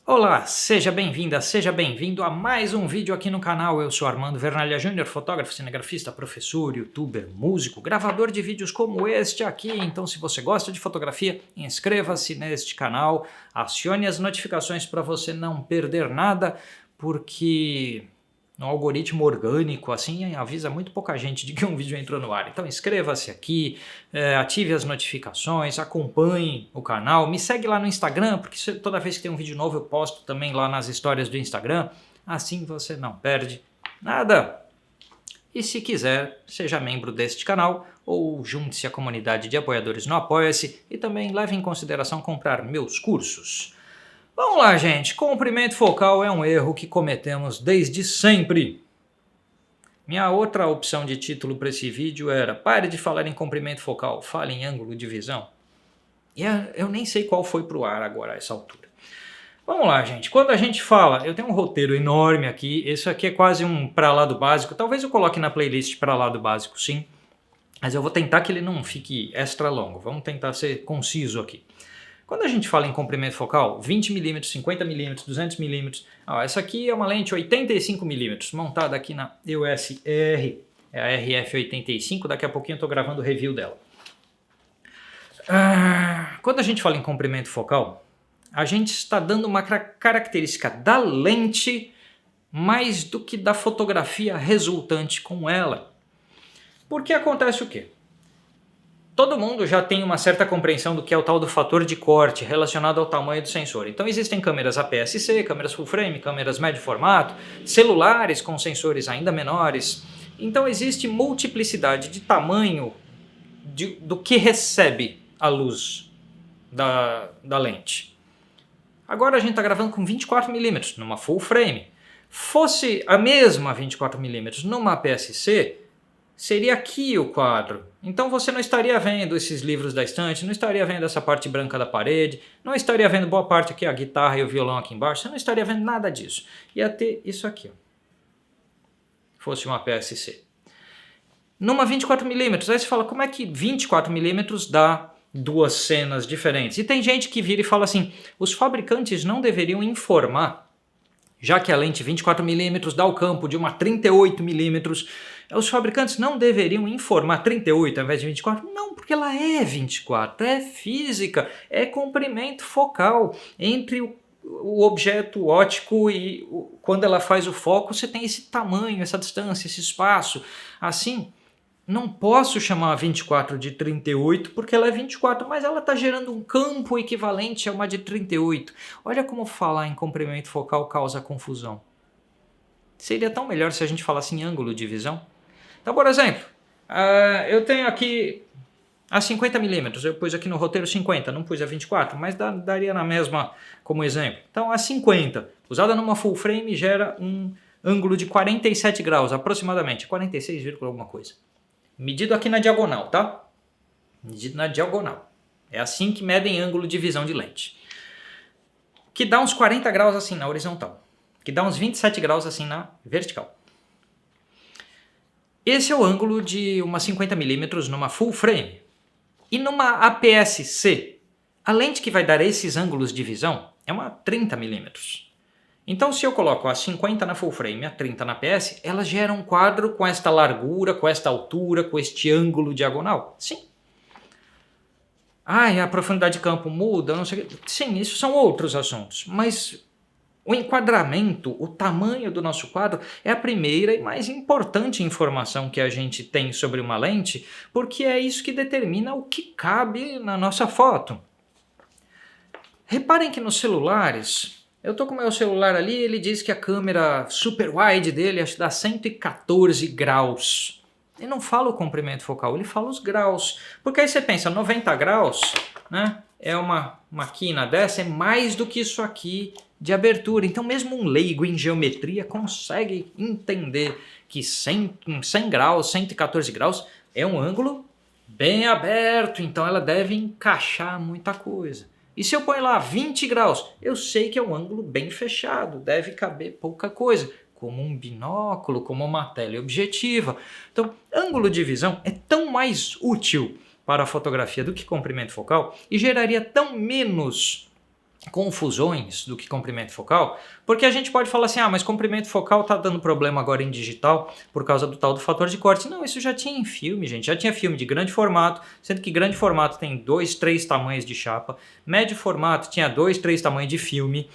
Olá, seja bem-vinda, seja bem-vindo a mais um vídeo aqui no canal. Eu sou Armando Vernalha Júnior, fotógrafo, cinegrafista, professor, youtuber, músico, gravador de vídeos como este aqui. Então, se você gosta de fotografia, inscreva-se neste canal, acione as notificações para você não perder nada, porque no algoritmo orgânico assim avisa muito pouca gente de que um vídeo entrou no ar. Então inscreva-se aqui, ative as notificações, acompanhe o canal, me segue lá no Instagram, porque toda vez que tem um vídeo novo eu posto também lá nas histórias do Instagram, assim você não perde nada. E se quiser, seja membro deste canal ou junte-se à comunidade de apoiadores no Apoia-se e também leve em consideração comprar meus cursos. Vamos lá, gente. Comprimento focal é um erro que cometemos desde sempre. Minha outra opção de título para esse vídeo era: pare de falar em comprimento focal, fale em ângulo de visão. E eu nem sei qual foi para o ar agora a essa altura. Vamos lá, gente. Quando a gente fala, eu tenho um roteiro enorme aqui. Esse aqui é quase um para lá do básico. Talvez eu coloque na playlist para lá do básico, sim. Mas eu vou tentar que ele não fique extra longo. Vamos tentar ser conciso aqui. Quando a gente fala em comprimento focal, 20mm, 50mm, 200mm, essa aqui é uma lente 85mm, montada aqui na EOS R, é a RF85, daqui a pouquinho eu estou gravando o review dela. Quando a gente fala em comprimento focal, a gente está dando uma característica da lente mais do que da fotografia resultante com ela. Porque acontece o quê? Todo mundo já tem uma certa compreensão do que é o tal do fator de corte relacionado ao tamanho do sensor. Então existem câmeras APS-C, câmeras full frame, câmeras médio formato, celulares com sensores ainda menores. Então existe multiplicidade de tamanho do que recebe a luz da lente. Agora a gente está gravando com 24mm numa full frame. Fosse a mesma 24mm numa APS-C, seria aqui o quadro. Então você não estaria vendo esses livros da estante, não estaria vendo essa parte branca da parede, não estaria vendo boa parte aqui, a guitarra e o violão aqui embaixo, você não estaria vendo nada disso. Ia ter isso aqui, ó. Fosse uma PSC. Numa 24mm, aí você fala, como é que 24mm dá duas cenas diferentes? E tem gente que vira e fala assim, os fabricantes não deveriam informar, já que a lente 24mm dá o campo de uma 38mm, os fabricantes não deveriam informar 38 ao invés de 24? Não, porque ela é 24, é física, é comprimento focal. Entre o objeto óptico e quando ela faz o foco, você tem esse tamanho, essa distância, esse espaço. Assim, não posso chamar a 24 de 38 porque ela é 24, mas ela está gerando um campo equivalente a uma de 38. Olha como falar em comprimento focal causa confusão. Seria tão melhor se a gente falasse em ângulo de visão. Então, por exemplo, eu tenho aqui a 50mm, eu pus aqui no roteiro 50, não pus a 24, mas daria na mesma como exemplo. Então a 50, usada numa full frame, gera um ângulo de 47 graus aproximadamente, 46, alguma coisa. Medido aqui na diagonal, tá? Medido na diagonal. É assim que medem ângulo de visão de lente. Que dá uns 40 graus assim na horizontal. Que dá uns 27 graus assim na vertical. Esse é o ângulo de uma 50mm numa full frame. E numa APS-C, a lente que vai dar esses ângulos de visão é uma 30mm. Então se eu coloco a 50 na full frame e a 30 na APS, ela gera um quadro com esta largura, com esta altura, com este ângulo diagonal? Sim. E a profundidade de campo muda, não sei. Sim, isso são outros assuntos, mas o enquadramento, o tamanho do nosso quadro é a primeira e mais importante informação que a gente tem sobre uma lente, porque é isso que determina o que cabe na nossa foto. Reparem que nos celulares, eu estou com o meu celular ali, ele diz que a câmera super wide dele acho que dá 114 graus. Ele não fala o comprimento focal, ele fala os graus. Porque aí você pensa, 90 graus, né? É uma quina dessa, é mais do que isso aqui de abertura. Então mesmo um leigo em geometria consegue entender que 100 graus, 114 graus é um ângulo bem aberto, então ela deve encaixar muita coisa. E se eu ponho lá 20 graus, eu sei que é um ângulo bem fechado, deve caber pouca coisa, como um binóculo, como uma teleobjetiva. Então, ângulo de visão é tão mais útil para a fotografia do que comprimento focal e geraria tão menos confusões do que comprimento focal, porque a gente pode falar assim, mas comprimento focal está dando problema agora em digital por causa do tal do fator de corte. Não, isso já tinha em filme, gente, já tinha filme de grande formato, sendo que grande formato tem 2, 3 tamanhos de chapa, médio formato tinha 2, 3 tamanhos de filme,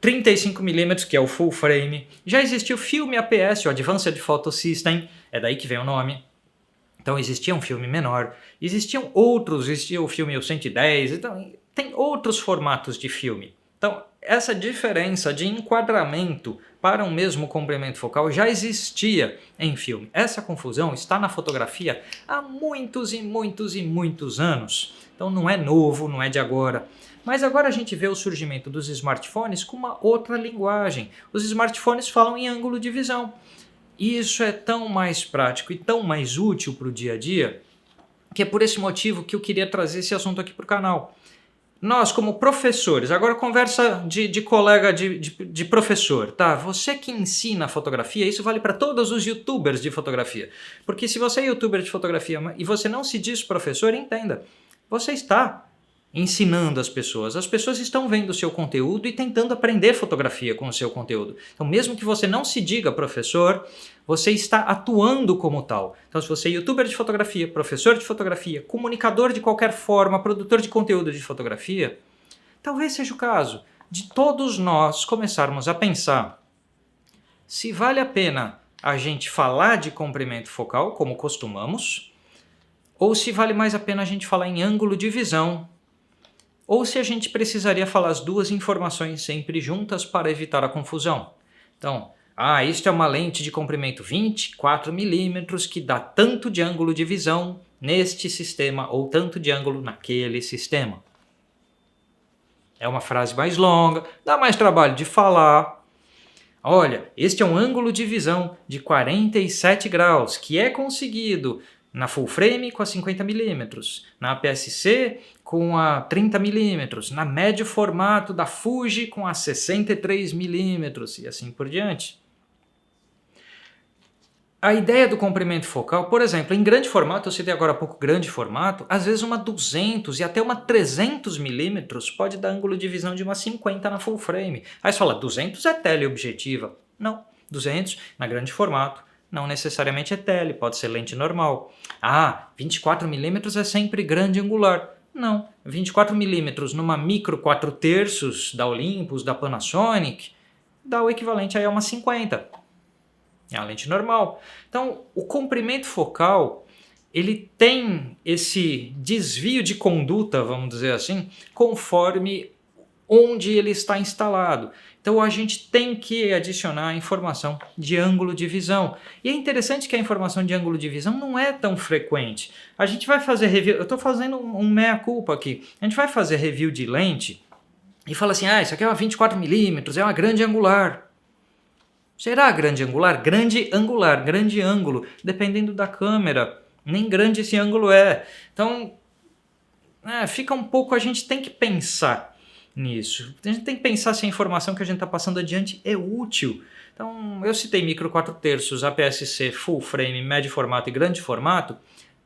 35mm, que é o full frame, já existiu o filme APS, o Advanced Photo System, é daí que vem o nome. Então existia um filme menor, existiam outros, existia o filme 110, então tem outros formatos de filme. Então essa diferença de enquadramento para um mesmo comprimento focal já existia em filme. Essa confusão está na fotografia há muitos e muitos e muitos anos. Então não é novo, não é de agora. Mas agora a gente vê o surgimento dos smartphones com uma outra linguagem. Os smartphones falam em ângulo de visão. E isso é tão mais prático e tão mais útil para o dia a dia, que é por esse motivo que eu queria trazer esse assunto aqui para o canal. Nós, como professores, agora conversa de colega de professor, tá? Você que ensina fotografia, isso vale para todos os youtubers de fotografia. Porque se você é youtuber de fotografia e você não se diz professor, entenda, você está ensinando as pessoas estão vendo o seu conteúdo e tentando aprender fotografia com o seu conteúdo. Então mesmo que você não se diga professor, você está atuando como tal. Então se você é youtuber de fotografia, professor de fotografia, comunicador de qualquer forma, produtor de conteúdo de fotografia, talvez seja o caso de todos nós começarmos a pensar se vale a pena a gente falar de comprimento focal, como costumamos, ou se vale mais a pena a gente falar em ângulo de visão, ou se a gente precisaria falar as duas informações sempre juntas para evitar a confusão. Então, isto é uma lente de comprimento 24mm que dá tanto de ângulo de visão neste sistema ou tanto de ângulo naquele sistema. É uma frase mais longa, dá mais trabalho de falar. Olha, este é um ângulo de visão de 47 graus que é conseguido na full frame com a 50mm, na APS-C com a 30mm, na médio formato da Fuji com a 63mm e assim por diante. A ideia do comprimento focal, por exemplo, em grande formato, eu citei agora há pouco grande formato, às vezes uma 200 e até uma 300mm pode dar ângulo de visão de uma 50 na full frame. Aí você fala, 200 é teleobjetiva. Não, 200 na grande formato. Não necessariamente é tele, pode ser lente normal. 24mm é sempre grande angular. Não, 24mm numa micro 4/3 da Olympus, da Panasonic, dá o equivalente aí a uma 50. É a lente normal. Então, o comprimento focal, ele tem esse desvio de conduta, vamos dizer assim, conforme onde ele está instalado. Então a gente tem que adicionar a informação de ângulo de visão. E é interessante que a informação de ângulo de visão não é tão frequente. A gente vai fazer review, eu estou fazendo um meia-culpa aqui. A gente vai fazer review de lente e fala assim, isso aqui é uma 24mm, é uma grande angular. Será grande angular? Grande angular, grande ângulo, dependendo da câmera. Nem grande esse ângulo é. Então, fica um pouco, a gente tem que pensar nisso. A gente tem que pensar se a informação que a gente está passando adiante é útil. Então, eu citei micro 4/3, APS-C, full frame, médio formato e grande formato,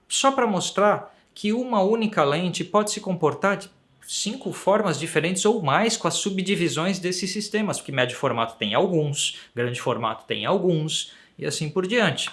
só para mostrar que uma única lente pode se comportar de 5 formas diferentes ou mais com as subdivisões desses sistemas, porque médio formato tem alguns, grande formato tem alguns e assim por diante.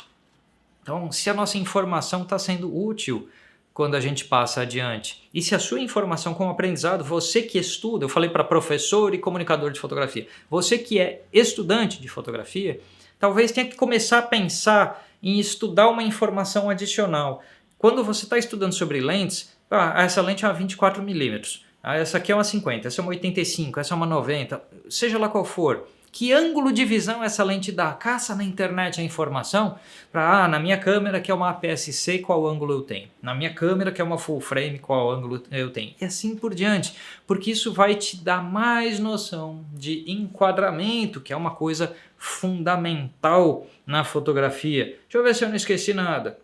Então, se a nossa informação está sendo útil quando a gente passa adiante. E se a sua informação como aprendizado, você que estuda, eu falei para professor e comunicador de fotografia, você que é estudante de fotografia, talvez tenha que começar a pensar em estudar uma informação adicional. Quando você está estudando sobre lentes, essa lente é uma 24mm, essa aqui é uma 50, essa é uma 85, essa é uma 90, seja lá qual for. Que ângulo de visão essa lente dá? Caça na internet a informação para, na minha câmera que é uma APS-C, qual ângulo eu tenho? Na minha câmera que é uma full frame, qual ângulo eu tenho? E assim por diante, porque isso vai te dar mais noção de enquadramento, que é uma coisa fundamental na fotografia. Deixa eu ver se eu não esqueci nada.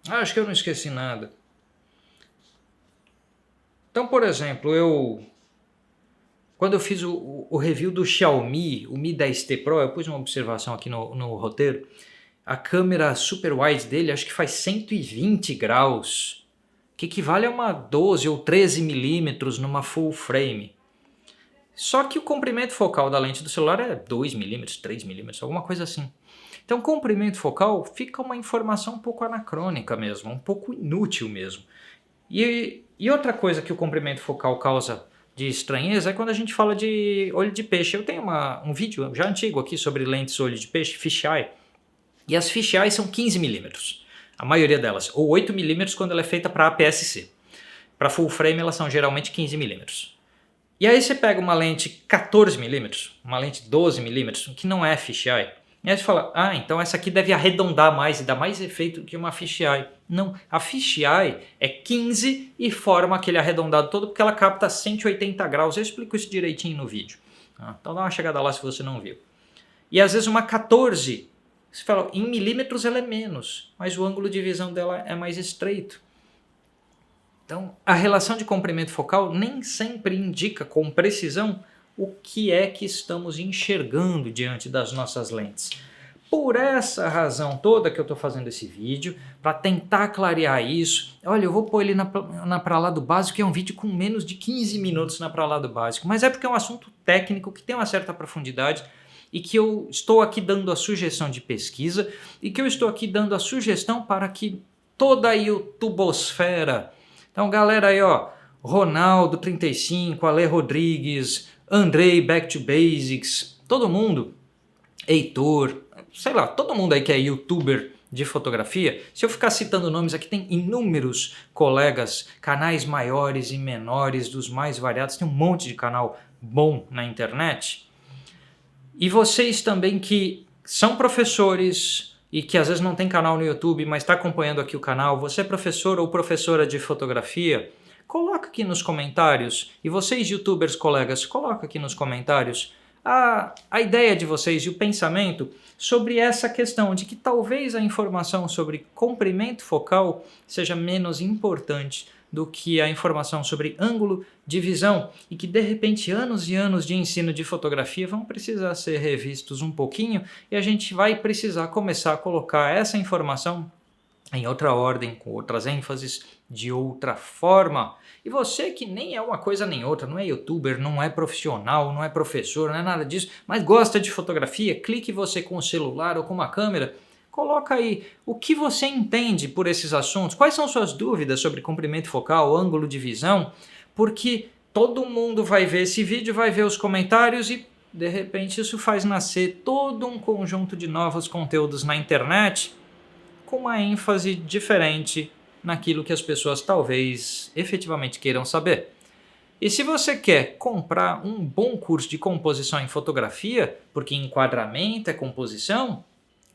Acho que eu não esqueci nada. Então, por exemplo, quando eu fiz o review do Xiaomi, o Mi 10T Pro, eu pus uma observação aqui no roteiro. A câmera super wide dele acho que faz 120 graus, que equivale a uma 12 ou 13 milímetros numa full frame. Só que o comprimento focal da lente do celular é 2 milímetros, 3 milímetros, alguma coisa assim. Então, comprimento focal fica uma informação um pouco anacrônica mesmo, um pouco inútil mesmo. E outra coisa que o comprimento focal causa de estranheza é quando a gente fala de olho de peixe. Eu tenho um vídeo já antigo aqui sobre lentes olho de peixe, fisheye, e as fisheye são 15 milímetros, a maioria delas, ou 8 milímetros quando ela é feita para APS-C. Para full frame elas são geralmente 15 milímetros. E aí você pega uma lente 14mm, uma lente 12mm, que não é fisheye. E aí você fala, então essa aqui deve arredondar mais e dar mais efeito que uma fisheye. Não, a fisheye é 15 e forma aquele arredondado todo porque ela capta 180 graus. Eu explico isso direitinho no vídeo. Então dá uma chegada lá se você não viu. E às vezes uma 14, você fala, em milímetros ela é menos, mas o ângulo de visão dela é mais estreito. Então, a relação de comprimento focal nem sempre indica com precisão o que é que estamos enxergando diante das nossas lentes. Por essa razão toda que eu estou fazendo esse vídeo, para tentar clarear isso, olha, eu vou pôr ele na Pra Lá do Básico, que é um vídeo com menos de 15 minutos na Pra Lá do Básico, mas é porque é um assunto técnico que tem uma certa profundidade e que eu estou aqui dando a sugestão de pesquisa e que eu estou aqui dando a sugestão para que toda a YouTubosfera... Então, galera aí, ó, Ronaldo 35, Ale Rodrigues, Andrei Back to Basics, todo mundo, Heitor, sei lá, todo mundo aí que é youtuber de fotografia, se eu ficar citando nomes aqui, tem inúmeros colegas, canais maiores e menores, dos mais variados, tem um monte de canal bom na internet. E vocês também que são professores e que às vezes não tem canal no YouTube, mas está acompanhando aqui o canal, você é professor ou professora de fotografia, coloca aqui nos comentários, e vocês youtubers colegas, coloca aqui nos comentários a ideia de vocês e o pensamento sobre essa questão de que talvez a informação sobre comprimento focal seja menos importante do que a informação sobre ângulo de visão e que de repente anos e anos de ensino de fotografia vão precisar ser revistos um pouquinho e a gente vai precisar começar a colocar essa informação em outra ordem, com outras ênfases, de outra forma. E você que nem é uma coisa nem outra, não é youtuber, não é profissional, não é professor, não é nada disso, mas gosta de fotografia, clique você com o celular ou com uma câmera, coloca aí o que você entende por esses assuntos, quais são suas dúvidas sobre comprimento focal, ângulo de visão, porque todo mundo vai ver esse vídeo, vai ver os comentários e de repente isso faz nascer todo um conjunto de novos conteúdos na internet com uma ênfase diferente naquilo que as pessoas talvez efetivamente queiram saber. E se você quer comprar um bom curso de composição em fotografia, porque enquadramento é composição,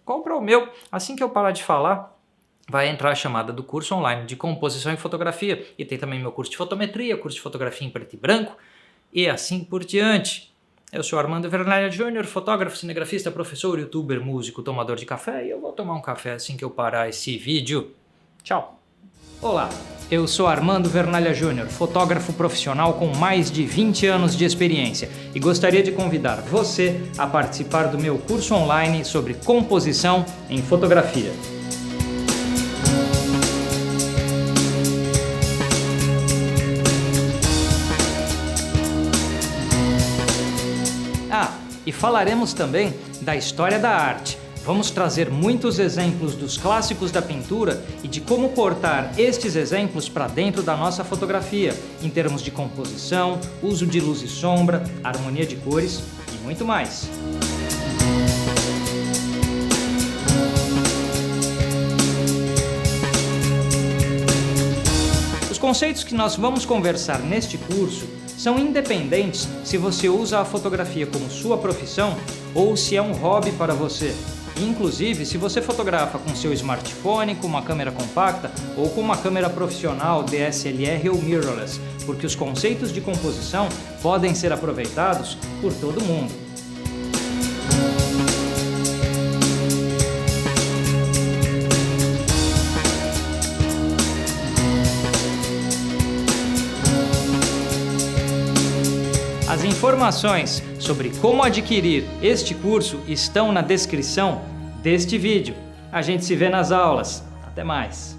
compra o meu. Assim que eu parar de falar, vai entrar a chamada do curso online de composição em fotografia. E tem também meu curso de fotometria, curso de fotografia em preto e branco e assim por diante. Eu sou Armando Vernalha Júnior, fotógrafo, cinegrafista, professor, youtuber, músico, tomador de café e eu vou tomar um café assim que eu parar esse vídeo. Tchau! Olá, eu sou Armando Vernalha Júnior, fotógrafo profissional com mais de 20 anos de experiência e gostaria de convidar você a participar do meu curso online sobre composição em fotografia. E falaremos também da história da arte. Vamos trazer muitos exemplos dos clássicos da pintura e de como portar estes exemplos para dentro da nossa fotografia, em termos de composição, uso de luz e sombra, harmonia de cores e muito mais. Os conceitos que nós vamos conversar neste curso são independentes se você usa a fotografia como sua profissão ou se é um hobby para você. Inclusive, se você fotografa com seu smartphone, com uma câmera compacta ou com uma câmera profissional DSLR ou mirrorless, porque os conceitos de composição podem ser aproveitados por todo mundo. As informações sobre como adquirir este curso estão na descrição deste vídeo. A gente se vê nas aulas. Até mais!